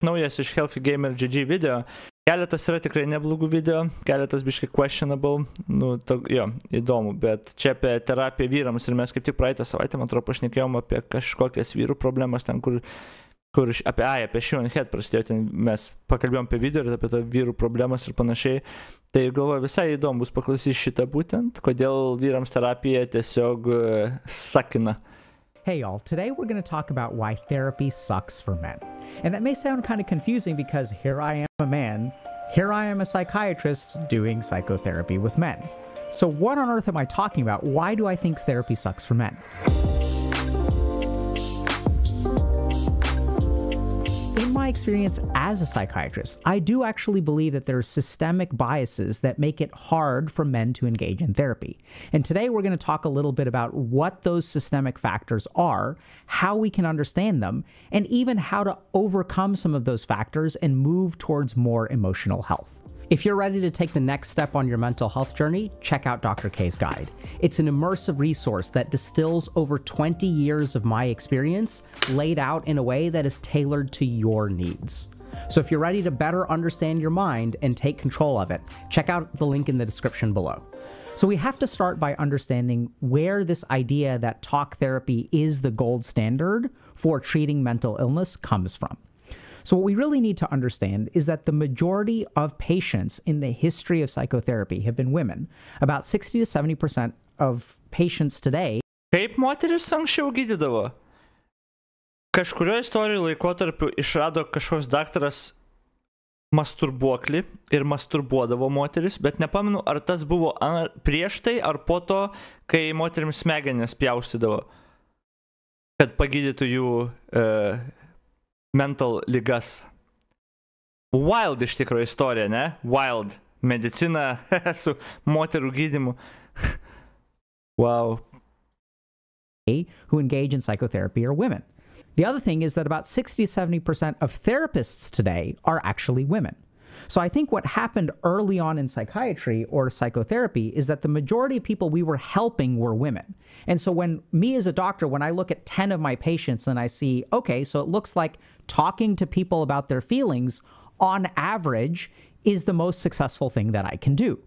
naujas iš Healthy Gamer GG video. Keletas yra tikrai neblogų video, keletas biškai questionable, jo, įdomu, bet čia apie terapiją vyrams ir mes kaip tik praeitą savaitę, man atrodo, pašnekėjom apie kažkokias vyrų problemas ten, kur apie Shimon Head prasidėjo, ten mes pakalbėjom apie video ir apie tą vyrų problemas ir panašiai, tai galvoju visai įdomu bus paklausyti šitą būtent, kodėl vyrams terapija tiesiog sakina. Hey y'all, today we're going to talk about why therapy sucks for men. And that may sound kind of confusing because here I am a man, here I am a psychiatrist doing psychotherapy with men. So what on earth am I talking about? Why do I think therapy sucks for men? In my experience as a psychiatrist, I do actually believe that there are systemic biases that make it hard for men to engage in therapy. And today we're going to talk a little bit about what those systemic factors are, how we can understand them, and even how to overcome some of those factors and move towards more emotional health. If you're ready to take the next step on your mental health journey, check out Dr. K's Guide. It's an immersive resource that distills over 20 years of my experience laid out in a way that is tailored to your needs. So if you're ready to better understand your mind and take control of it, check out the link in the description below. So we have to start by understanding where this idea that talk therapy is the gold standard for treating mental illness comes from. So what we really need to understand is that the majority of patients in the history of psychotherapy have been women. About 60 to 70% of patients today. Kaip moteris anksčiau gydydavo? Kažkurio istorijų laikotarpiu išrado kažkoks daktaras masturbuoklį ir masturbuodavo moteris, bet nepamenu, ar tas buvo prieš tai ar po to, kai moterims smegenis pjaustydavo, kad pagydytų jų mental ligas. Wild iš tikrųjų istorija, ne? Wild. Medicina su moterų gydymu. Wow. Who engage in psychotherapy are women. The other thing is that about 60-70% of therapists today are actually women. So I think what happened early on in psychiatry or psychotherapy is that the majority of people we were helping were women. And so when me as a doctor, when I look at 10 of my patients and I see, okay, so it looks like talking to people about their feelings on average is the most successful thing that I can do.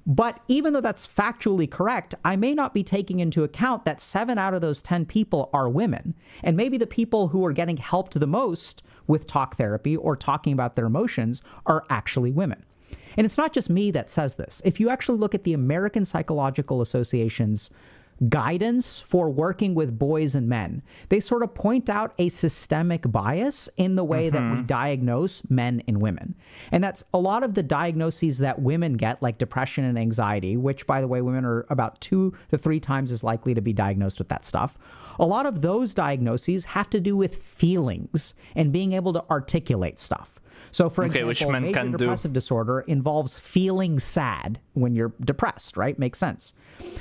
But even though that's factually correct, I may not be taking into account that 7 out of those 10 people are women. And maybe the people who are getting helped the most with talk therapy or talking about their emotions are actually women. And it's not just me that says this. If you actually look at the American Psychological Association's guidance for working with boys and men, they sort of point out a systemic bias in the way that we diagnose men and women. And that's a lot of the diagnoses that women get, like depression and anxiety, which, by the way, women are about 2 to 3 times as likely to be diagnosed with that stuff. A lot of those diagnoses have to do with feelings and being able to articulate stuff. So, for example, major depressive disorder involves feeling sad when you're depressed, right? Makes sense.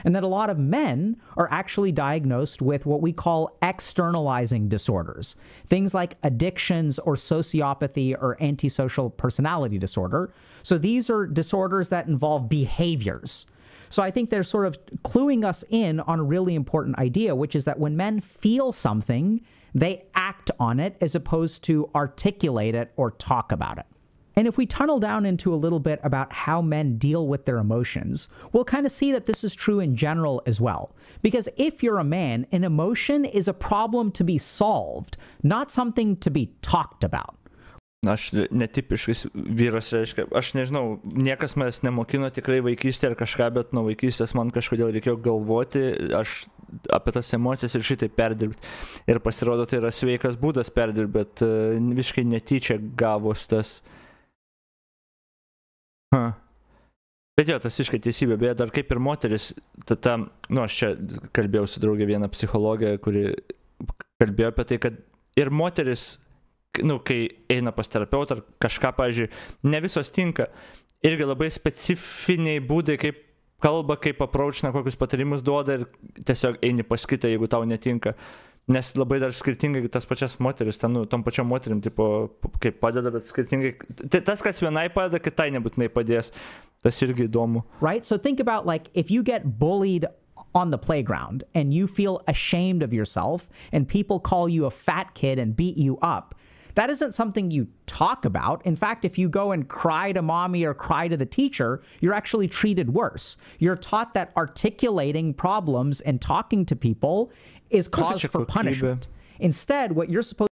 And that a lot of men are actually diagnosed with what we call externalizing disorders. Things like addictions or sociopathy or antisocial personality disorder. So these are disorders that involve behaviors. So I think they're sort of cluing us in on a really important idea, which is that when men feel something, they act on it as opposed to articulate it or talk about it. And if we tunnel down into a little bit about how men deal with their emotions, we'll kind of see that this is true in general as well. Because if you're a man, an emotion is a problem to be solved, not something to be talked about. Aš netipiškas vyras, reiškia, aš nežinau, niekas manęs nemokino tikrai vaikystė ar kažką, bet nuo vaikystės man kažkodėl reikėjo galvoti, aš apie tas emocijas ir šitai perdirbti. Ir pasirodo, tai yra sveikas būdas perdirbti, bet visiškai netyčia gavos tas. Bet jo, tas visiškai teisybė, beje, dar kaip ir moteris, aš čia kalbėjau su draugė vieną psichologę, kuri kalbėjo apie tai, kad ir moteris, kai eina pas terapeutą ar kažką, pavyzdžiui, ne visos tinka. Irgi labai specifiniai būdai, kaip kalba, kaip approachina, kokius patarimus duoda ir tiesiog eini pas kitą, jeigu tau netinka. Nes labai dar skirtingai tas pačias moteris, tom pačiom moterim, tipo, kaip padeda, bet skirtingai. Tas, kas vienai padeda, kitai nebūtinai padės. Tas irgi įdomu. Right? So think about, like, if you get bullied on the playground and you feel ashamed of yourself and people call you a fat kid and beat you up, That isn't something you talk about. In fact, if you go and cry to mommy or cry to the teacher, you're actually treated worse. You're taught that articulating problems and talking to people is cause for punishment. Instead, what you're supposed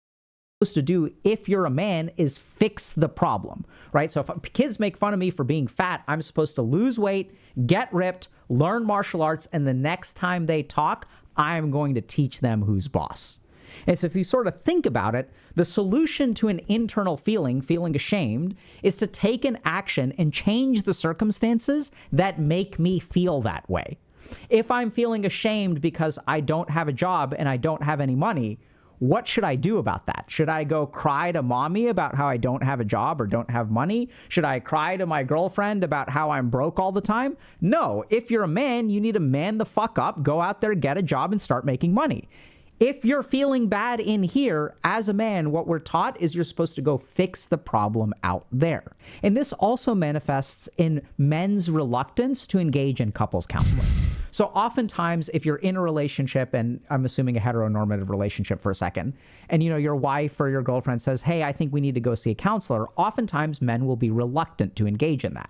to do if you're a man is fix the problem, right? So if kids make fun of me for being fat, I'm supposed to lose weight, get ripped, learn martial arts, and the next time they talk, I'm going to teach them who's boss. And so if you sort of think about it, the solution to an internal feeling ashamed, is to take an action and change the circumstances that make me feel that way. If I'm feeling ashamed because I don't have a job and I don't have any money, what should I do about that? Should I go cry to mommy about how I don't have a job or don't have money? Should I cry to my girlfriend about how I'm broke all the time? No. If you're a man, you need to man the fuck up, go out there, get a job, and start making money. If you're feeling bad in here, as a man, what we're taught is you're supposed to go fix the problem out there. And this also manifests in men's reluctance to engage in couples counseling. So oftentimes, if you're in a relationship, and I'm assuming a heteronormative relationship for a second, and your wife or your girlfriend says, hey, I think we need to go see a counselor, oftentimes men will be reluctant to engage in that.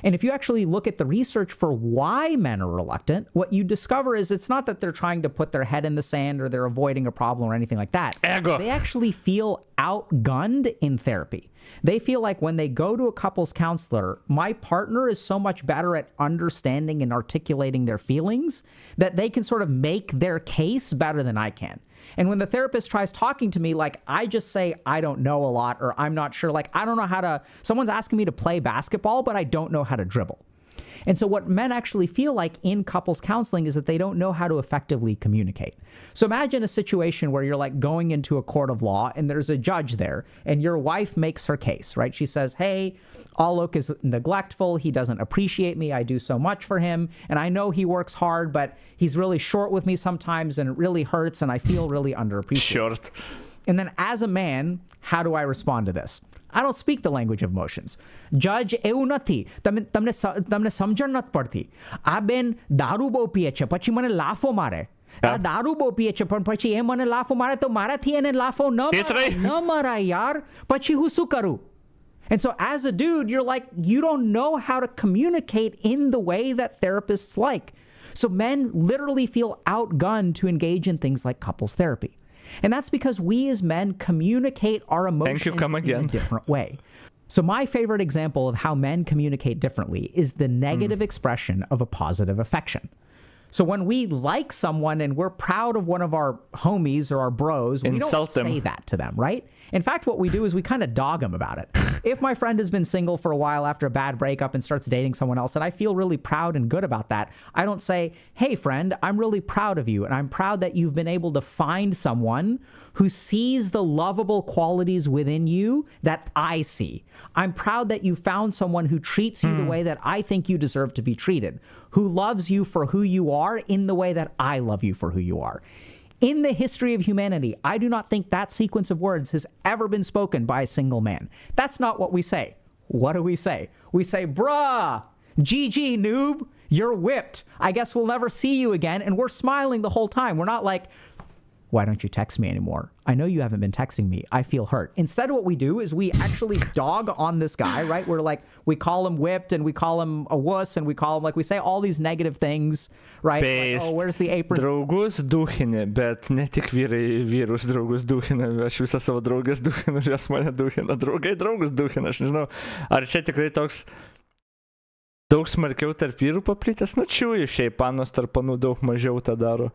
And if you actually look at the research for why men are reluctant, what you discover is it's not that they're trying to put their head in the sand or they're avoiding a problem or anything like that. Ego. They actually feel outgunned in therapy. They feel like when they go to a couples counselor, my partner is so much better at understanding and articulating their feelings that they can sort of make their case better than I can. And when the therapist tries talking to me, like, I just say, I don't know a lot, or I'm not sure, like, I don't know how to, someone's asking me to play basketball, but I don't know how to dribble. And so what men actually feel like in couples counseling is that they don't know how to effectively communicate. So imagine a situation where you're like going into a court of law and there's a judge there and your wife makes her case, right? She says, hey, Alok is neglectful. He doesn't appreciate me. I do so much for him. And I know he works hard, but he's really short with me sometimes and it really hurts and I feel really underappreciated. Short. And then as a man, how do I respond to this? I don't speak the language of emotions. Judge એવું નથી તમને સમજણ નથી પડતી. આ બેન દારૂ બહુ પીએ છે પછી મને લાફો મારે. આ દારૂ બહુ પીએ છે પણ પછી એ મને લાફો મારે તો મારાથી એને લાફો ન મારાય યાર. પછી હું શું કરું? And so as a dude, you're like, you don't know how to communicate in the way that therapists like. So men literally feel outgunned to engage in things like couples therapy. And that's because we as men communicate our emotions in a different way. So my favorite example of how men communicate differently is the negative expression of a positive affection. So when we like someone and we're proud of one of our homies or our bros, we don't say that to them, right? In fact, what we do is we kind of dog them about it. If my friend has been single for a while after a bad breakup and starts dating someone else, and I feel really proud and good about that, I don't say, hey, friend, I'm really proud of you, and I'm proud that you've been able to find someone who sees the lovable qualities within you that I see. I'm proud that you found someone who treats you the way that I think you deserve to be treated, who loves you for who you are in the way that I love you for who you are. In the history of humanity, I do not think that sequence of words has ever been spoken by a single man. That's not what we say. What do? We say, bruh, GG, noob, you're whipped. I guess we'll never see you again. And we're smiling the whole time. We're not like, why don't you text me anymore? I know you haven't been texting me. I feel hurt. Instead, what we do is we actually dog on this guy, right? We're like, we call him whipped and we call him a wuss and we call him, like, we say all these negative things, right? Like, oh, where's the apron? Draugus duhini, bet ne tik vyrai vyrus draugus duhina, aš visą savo draugas duhinu, jos mane duhina, draugai draugus duhina, aš nežinau. Ar čia tikrai toks daug smarkiau tarp vyrų paplitęs? Na, čiūjų šiaip panos tarp panų daug mažiau tą daro.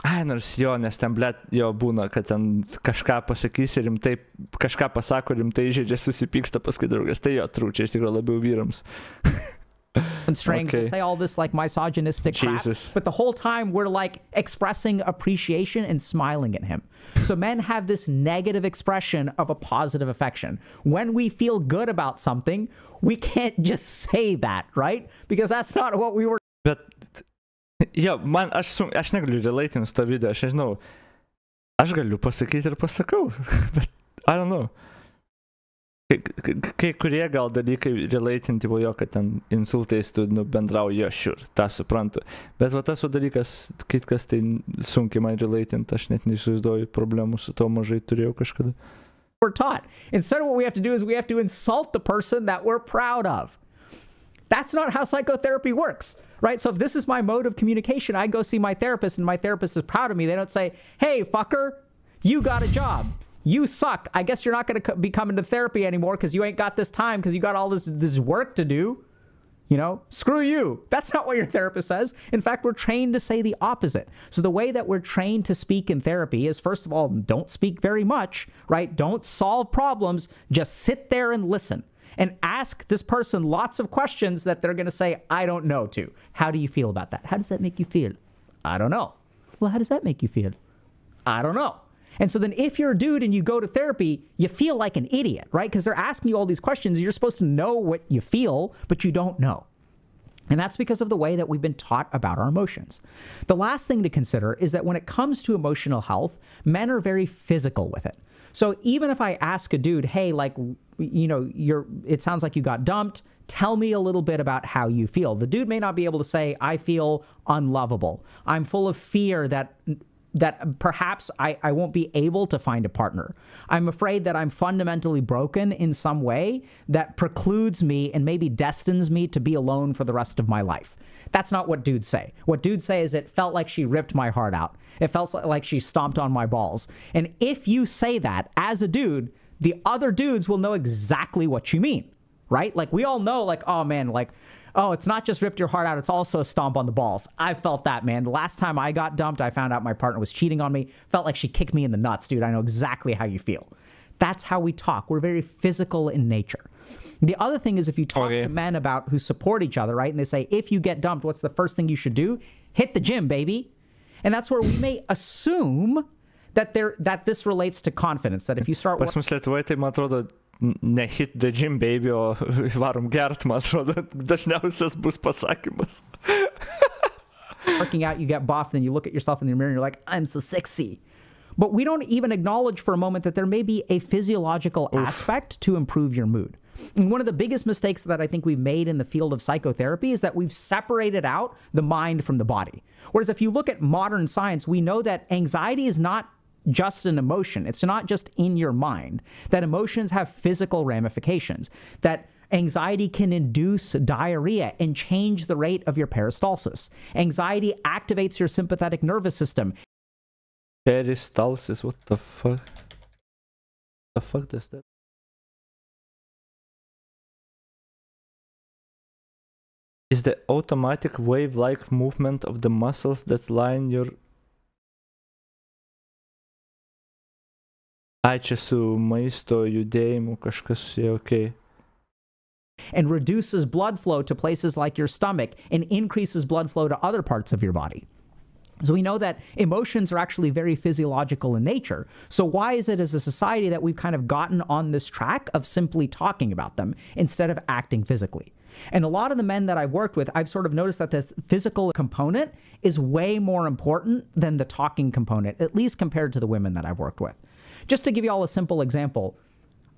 Ai, nors jo, nes ten, blėt, jo būna, kad ten kažką pasakysi rimtai, kažką pasako rimtai, žaidžia, susipyksta paskui draugas. Tai jo, trūčia, iš tikrųjų labiau vyrams. And strings will say all this like misogynistic crap, but the whole time we're like expressing appreciation and smiling at him. So men have this negative expression of a positive affection. When we feel good about something, we can't just say that, right? Because that's not what we were. But jo, man, aš negaliu relatinti su to video, aš nežinau, aš galiu pasakyti ir pasakau, but I don't know. Kai kurie gal dalykai relatinti jo, kad ten insultais tu bendrauji, tą suprantu. Bet va tas dalykas, kitkas tai sunkiai man relatinti, aš net neįsivaizduoju problemų su to mažai turėjau kažkada. We're taught. Instead, what we have to do is we have to insult the person that we're proud of. That's not how psychotherapy works, right? So if this is my mode of communication, I go see my therapist and my therapist is proud of me. They don't say, hey, fucker, you got a job. You suck. I guess you're not going to be coming to therapy anymore because you ain't got this time because you got all this work to do. You know, screw you. That's not what your therapist says. In fact, we're trained to say the opposite. So the way that we're trained to speak in therapy is, first of all, don't speak very much, right? Don't solve problems. Just sit there and listen and ask this person lots of questions that they're going to say, I don't know to. How do you feel about that? How does that make you feel? I don't know. Well, how does that make you feel? I don't know. And so then if you're a dude and you go to therapy, you feel like an idiot, right? Because they're asking you all these questions. You're supposed to know what you feel, but you don't know. And that's because of the way that we've been taught about our emotions. The last thing to consider is that when it comes to emotional health, men are very physical with it. So even if I ask a dude, hey, like, you know, it sounds like you got dumped. Tell me a little bit about how you feel. The dude may not be able to say, I feel unlovable. I'm full of fear that perhaps I won't be able to find a partner. I'm afraid that I'm fundamentally broken in some way that precludes me and maybe destines me to be alone for the rest of my life. That's not what dudes say. What dudes say is it felt like she ripped my heart out. It felt like she stomped on my balls. And if you say that as a dude, the other dudes will know exactly what you mean, right? Like we all know, like, oh man, like, oh, it's not just ripped your heart out, it's also a stomp on the balls. I felt that, man. The last time I got dumped, I found out my partner was cheating on me. Felt like she kicked me in the nuts, dude. I know exactly how you feel. That's how we talk. We're very physical in nature. The other thing is if you talk to men about who support each other, right? And they say, if you get dumped, what's the first thing you should do? Hit the gym, baby. And that's where we may assume that this relates to confidence, that if you start... Pas mus Lietuvoje, tai man atrodo, ne hit the gym, baby, o varom gert, man atrodo, dažniausias bus pasakymas. Working out, you get buff, then you look at yourself in the mirror and you're like, I'm so sexy. But we don't even acknowledge for a moment that there may be a physiological aspect to improve your mood. And one of the biggest mistakes that I think we've made in the field of psychotherapy is that we've separated out the mind from the body. Whereas if you look at modern science, we know that anxiety is not just an emotion. It's not just in your mind. That emotions have physical ramifications. That anxiety can induce diarrhea and change the rate of your peristalsis. Anxiety activates your sympathetic nervous system. Peristalsis, what the fuck? The fuck does that? Is the automatic wave-like movement of the muscles that line your... Ai, čia su maisto judėjimu kažkas, okay. And reduces blood flow to places like your stomach and increases blood flow to other parts of your body. So we know that emotions are actually very physiological in nature. So why is it as a society that we've kind of gotten on this track of simply talking about them instead of acting physically? And a lot of the men that I've worked with, I've sort of noticed that this physical component is way more important than the talking component, at least compared to the women that I've worked with. Just to give you all a simple example,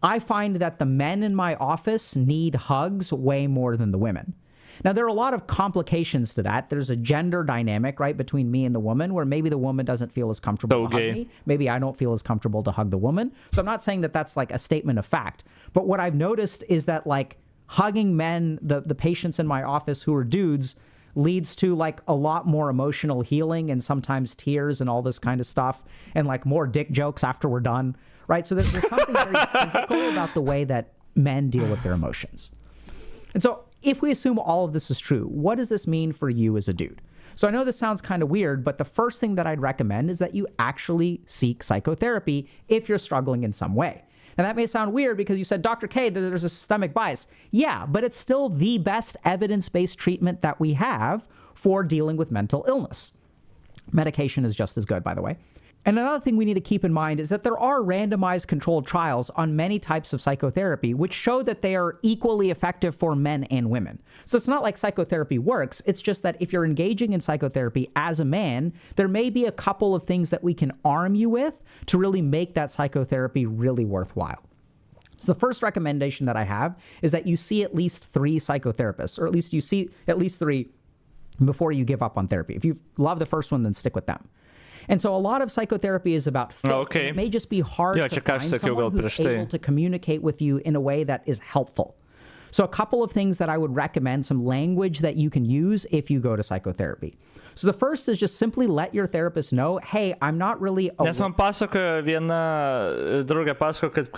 I find that the men in my office need hugs way more than the women. Now, there are a lot of complications to that. There's a gender dynamic, right, between me and the woman, where maybe the woman doesn't feel as comfortable to hug me. Maybe I don't feel as comfortable to hug the woman. So I'm not saying that that's like a statement of fact. But what I've noticed is that, like, hugging men, the patients in my office who are dudes, leads to like a lot more emotional healing and sometimes tears and all this kind of stuff and like more dick jokes after we're done, right? So there's something very physical about the way that men deal with their emotions. And so if we assume all of this is true, what does this mean for you as a dude? So I know this sounds kind of weird, but the first thing that I'd recommend is that you actually seek psychotherapy if you're struggling in some way. And that may sound weird because you said, Dr. K, there's a systemic bias. Yeah, but it's still the best evidence-based treatment that we have for dealing with mental illness. Medication is just as good, by the way. And another thing we need to keep in mind is that there are randomized controlled trials on many types of psychotherapy which show that they are equally effective for men and women. So it's not like psychotherapy works, it's just that if you're engaging in psychotherapy as a man, there may be a couple of things that we can arm you with to really make that psychotherapy really worthwhile. So the first recommendation that I have is that you see at least 3 psychotherapists, or at least you see at least 3 before you give up on therapy. If you love the first one, then stick with them. And so a lot of psychotherapy is about fit. Okay. It may just be hard to find someone who's able to communicate with you in a way that is helpful. So a couple of things that I would recommend, some language that you can use if you go to psychotherapy. So the first is just simply let your therapist know, hey, I'm not really... Nes man pasakojo viena draugė pasakojo, kad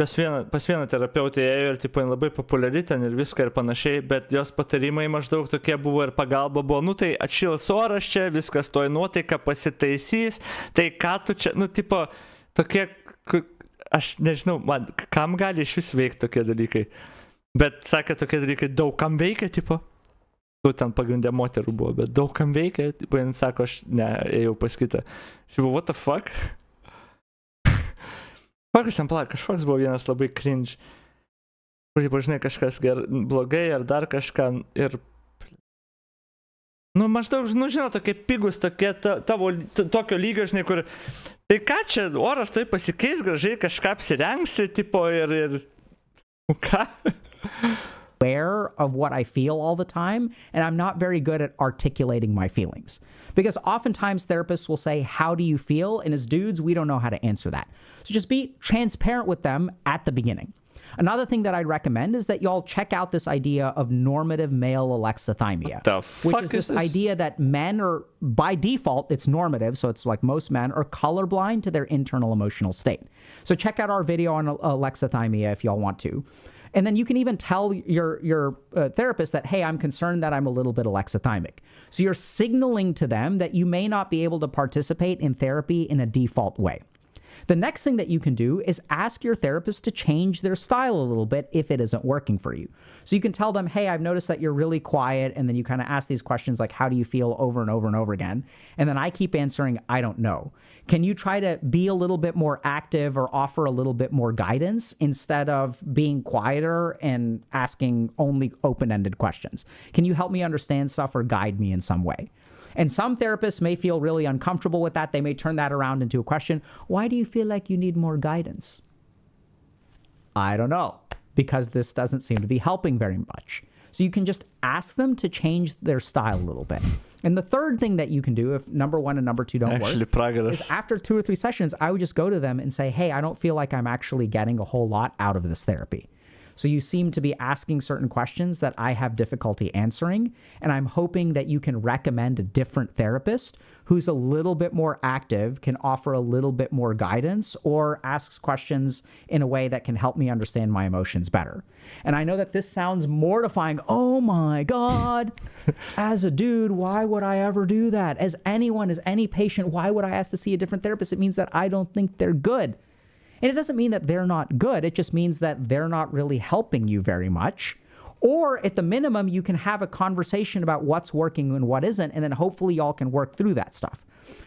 pas vieną terapeutę ėjo ir tipo, labai populiari ten ir viską ir panašiai, bet jos patarimai maždaug tokie buvo ir pagalba buvo, nu tai atšils oras čia, viskas toj nuotaika pasitaisys, tai ką tu čia, nu tipo, tokie, aš nežinau, man, kam gali iš vis veikti tokie dalykai. Bet sakė, tokie dalykai daug kam veikia, tipo. Nu, ten pagrindė moterų buvo, bet daug kam veikia. Tipo, jis sako, aš ne, ėjau pas kitą. Jis buvo, what the fuck? Kokius ten palauk, kažkoks buvo vienas labai cringe. Kur, žinai, kažkas blogai ar dar kažką ir... Nu, maždaug, nu, žinau, tokie pigus, tokie tavo, tokio lygio, žinai, kur... Tai ką čia, oras tai pasikeis, gražiai kažką apsirengsi, tipo, ir... Ką? Aware of what I feel all the time, and I'm not very good at articulating my feelings. Because oftentimes therapists will say, how do you feel? And as dudes, we don't know how to answer that. So just be transparent with them at the beginning. Another thing that I'd recommend is that y'all check out this idea of normative male alexithymia, which is this idea that men are, by default, it's normative, so it's like most men are colorblind to their internal emotional state. So check out our video on alexithymia if y'all want to. And then you can even tell your therapist that, hey, I'm concerned that I'm a little bit alexithymic. So you're signaling to them that you may not be able to participate in therapy in a default way. The next thing that you can do is ask your therapist to change their style a little bit if it isn't working for you. So you can tell them, hey, I've noticed that you're really quiet, and then you kind of ask these questions like, how do you feel, over and over and over again? And then I keep answering, I don't know. Can you try to be a little bit more active or offer a little bit more guidance instead of being quieter and asking only open-ended questions? Can you help me understand stuff or guide me in some way? And some therapists may feel really uncomfortable with that. They may turn that around into a question. Why do you feel like you need more guidance? I don't know, because this doesn't seem to be helping very much. So you can just ask them to change their style a little bit. And the third thing that you can do if number 1 and number 2 don't work is after 2 or 3 sessions, I would just go to them and say, hey, I don't feel like I'm actually getting a whole lot out of this therapy. So you seem to be asking certain questions that I have difficulty answering, and I'm hoping that you can recommend a different therapist who's a little bit more active, can offer a little bit more guidance, or asks questions in a way that can help me understand my emotions better. And I know that this sounds mortifying. Oh my God, as a dude, why would I ever do that? As anyone, as any patient, why would I ask to see a different therapist? It means that I don't think they're good. And it doesn't mean that they're not good. It just means that they're not really helping you very much. Or at the minimum, you can have a conversation about what's working and what isn't, and then hopefully y'all can work through that stuff.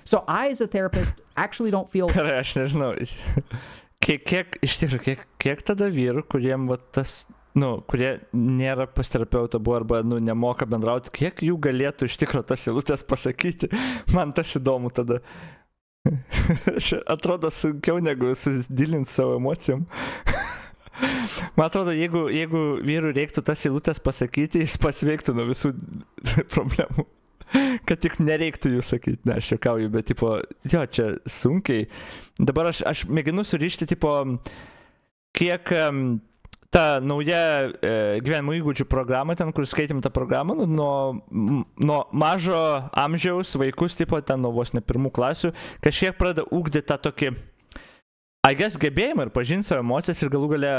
So I, as a therapist, actually don't feel... Aš nežinau, iš tikrųjų, kiek tada vyrų, kuriem va tas, nu, kurie nėra pas terapeutą buvo arba, nu, nemoka bendrauti, kiek jų galėtų iš tikrųjų tas eilutes pasakyti, man tas įdomu tada. Atrodo sunkiau negu susidilinti savo emocijom. Man atrodo, jeigu vyrų reiktų tas eilutes pasakyti, jis pasveiktų nuo visų problemų. Kad tik nereiktų jų sakyti, ne, aš juokauju, bet, tipo, jo, čia sunkiai. Dabar aš mėginu surišti, tipo, kiek ta nauja gyvenimo įgūdžių programa, ten, kur skaitėm tą programą, nuo mažo amžiaus vaikus, tipo, ten nuo vos ne 1 klasių, kažkiek pradeda ugdyti tą tokį, I guess, gebėjimą ir pažinti savo emocijas ir galų gale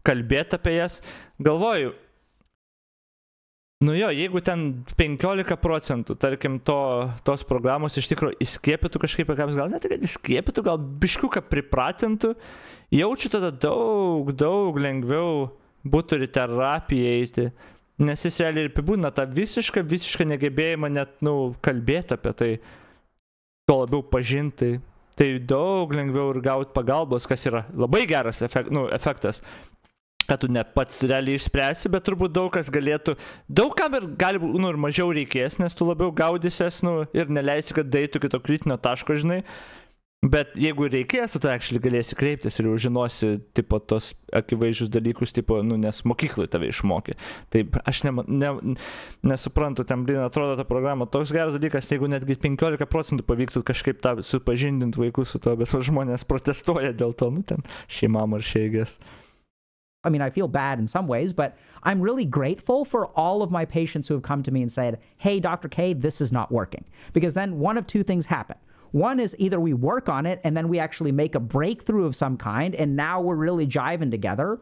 kalbėti apie jas. Galvoju, nu jo, jeigu ten 15%, tarkim, tos programos iš tikrųjų įskiepytų kažkaip, gal ne tai, kad įskiepytų, gal biškiuką pripratintų, jaučiu tada daug lengviau būtų į terapiją eiti, nes jis realiai ir apibūdina tą visišką negebėjimą net, nu, kalbėti apie tai, to labiau pažinti, tai daug lengviau ir gauti pagalbos, kas yra labai geras efektas, kad tu ne pats realiai išspręsi, bet turbūt daug kas galėtų, daug kam ir gali būti, nu, ir mažiau reikės, nes tu labiau gaudysies, nu, ir neleisi, kad daitų kito kritinio taško, žinai. Bet jeigu reikės, tu actually galėsi kreiptis ir jau žinosi, tipo, tos akivaizdžius dalykus, tipo, nu, nes mokyklai tave išmokė. Taip, aš nesuprantu, ten, blin, atrodo ta programa toks geras dalykas, jeigu netgi 15% pavyktų kažkaip tą supažindinti vaikus su to, bet žmonės protestuoja dėl to, nu, ten, šeimam ar šeigės. I mean, I feel bad in some ways, but I'm really grateful for all of my patients who have come to me and said, hey, Dr. K, this is not working. Because then one of two things happen. One is either we work on it and then we actually make a breakthrough of some kind and now we're really jiving together,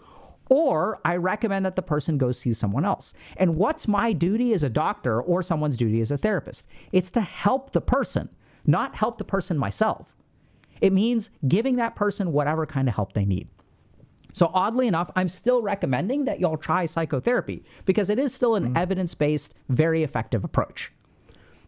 or I recommend that the person go see someone else. And what's my duty as a doctor or someone's duty as a therapist? It's to help the person, not help the person myself. It means giving that person whatever kind of help they need. So oddly enough, I'm still recommending that y'all try psychotherapy because it is still an evidence-based, very effective approach.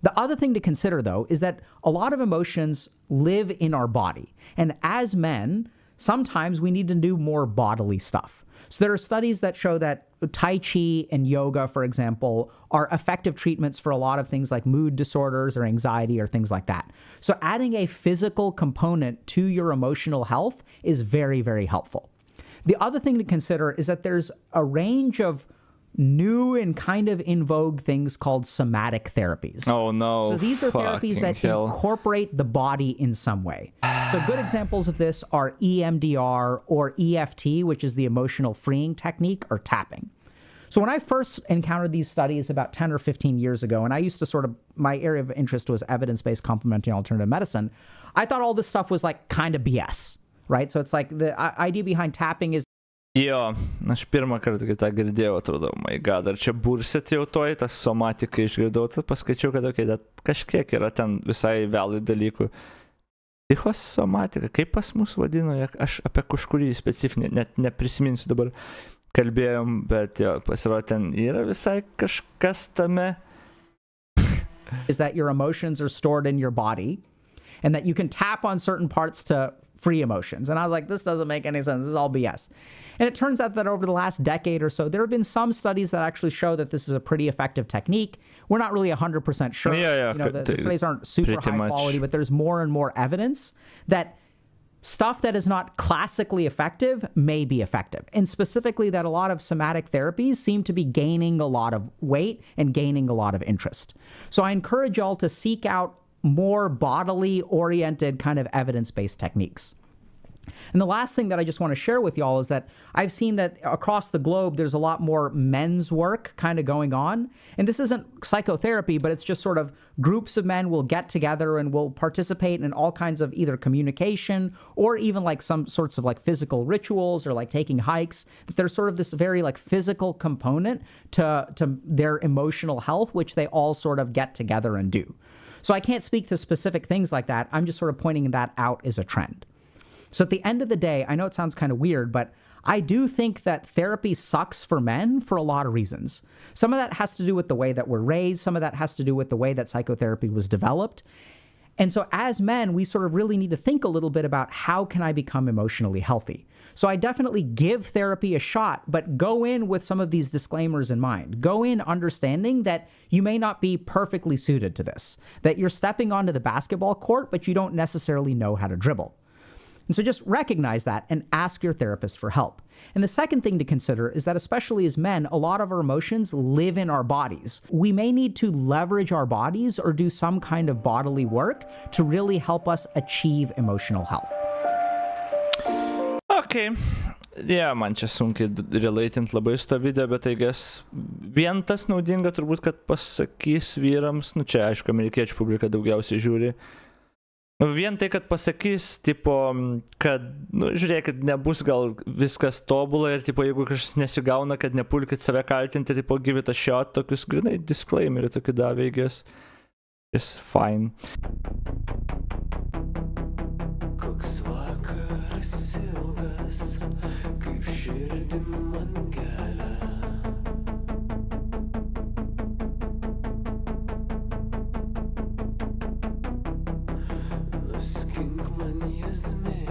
The other thing to consider, though, is that a lot of emotions live in our body. And as men, sometimes we need to do more bodily stuff. So there are studies that show that Tai Chi and yoga, for example, are effective treatments for a lot of things like mood disorders or anxiety or things like that. So adding a physical component to your emotional health is very, very helpful. The other thing to consider is that there's a range of new and kind of in vogue things called somatic therapies. Oh no. So these are therapies that incorporate the body in some way. So good examples of this are EMDR or EFT, which is the emotional freeing technique, or tapping. So when I first encountered these studies about 10 or 15 years ago, and I used to my area of interest was evidence-based complementary alternative medicine, I thought all this stuff was like kind of BS, right? So it's like the idea behind tapping is Jo, aš pirmą kartą tą girdėjau, atrodo, my god, ar čia bursit jau toj, tas somatikai išgirdau, tai paskaičiau, kad kažkiek yra ten visai vėlai dalykų. Psichosomatika, kaip pas mus vadino, aš apie kažkurį specifinį, net neprisiminsiu dabar, kalbėjom, bet jo, pasirodo, ten yra visai kažkas tame. Is that your emotions are stored in your body and that you can tap on certain parts to free emotions. And I was like, this doesn't make any sense. This is all BS. And it turns out that over the last decade or so, there have been some studies that actually show that this is a pretty effective technique. We're not really 100% sure. Yeah, you know, the studies aren't super high quality, but there's more and more evidence that stuff that is not classically effective may be effective. And specifically that a lot of somatic therapies seem to be gaining a lot of weight and gaining a lot of interest. So I encourage y'all to seek out more bodily oriented kind of evidence-based techniques. And the last thing that I just want to share with y'all is that I've seen that across the globe, there's a lot more men's work kind of going on. And this isn't psychotherapy, but it's just sort of groups of men will get together and will participate in all kinds of either communication or even like some sorts of like physical rituals or like taking hikes. There's sort of this very like physical component to their emotional health, which they all sort of get together and do. So I can't speak to specific things like that. I'm just sort of pointing that out as a trend. So at the end of the day, I know it sounds kind of weird, but I do think that therapy sucks for men for a lot of reasons. Some of that has to do with the way that we're raised. Some of that has to do with the way that psychotherapy was developed. And so as men, we sort of really need to think a little bit about how can I become emotionally healthy? So I definitely give therapy a shot, but go in with some of these disclaimers in mind. Go in understanding that you may not be perfectly suited to this, that you're stepping onto the basketball court, but you don't necessarily know how to dribble. And so just recognize that and ask your therapist for help. And the second thing to consider is that especially as men, a lot of our emotions live in our bodies. We may need to leverage our bodies or do some kind of bodily work to really help us achieve emotional health. Okay. Yeah, man čia sunkiai relatint labai su tą video, bet I guess vien tas naudinga turbūt, kad pasakys vyrams, nu čia aišku, amerikiečių publika daugiausiai žiūri. Vien tai, kad pasakys, tipo, kad, nu, žiūrėkit, nebus gal viskas tobula ir, tipo, jeigu kažkas nesigauna, kad nepulkit save kaltinti, tipo, give it a shot, tokius grinai disclaimerį tokį davė, I guess. It's fine. Koks vakaras ilgas, kaip širdim man kelia. Nuskink man jazminę.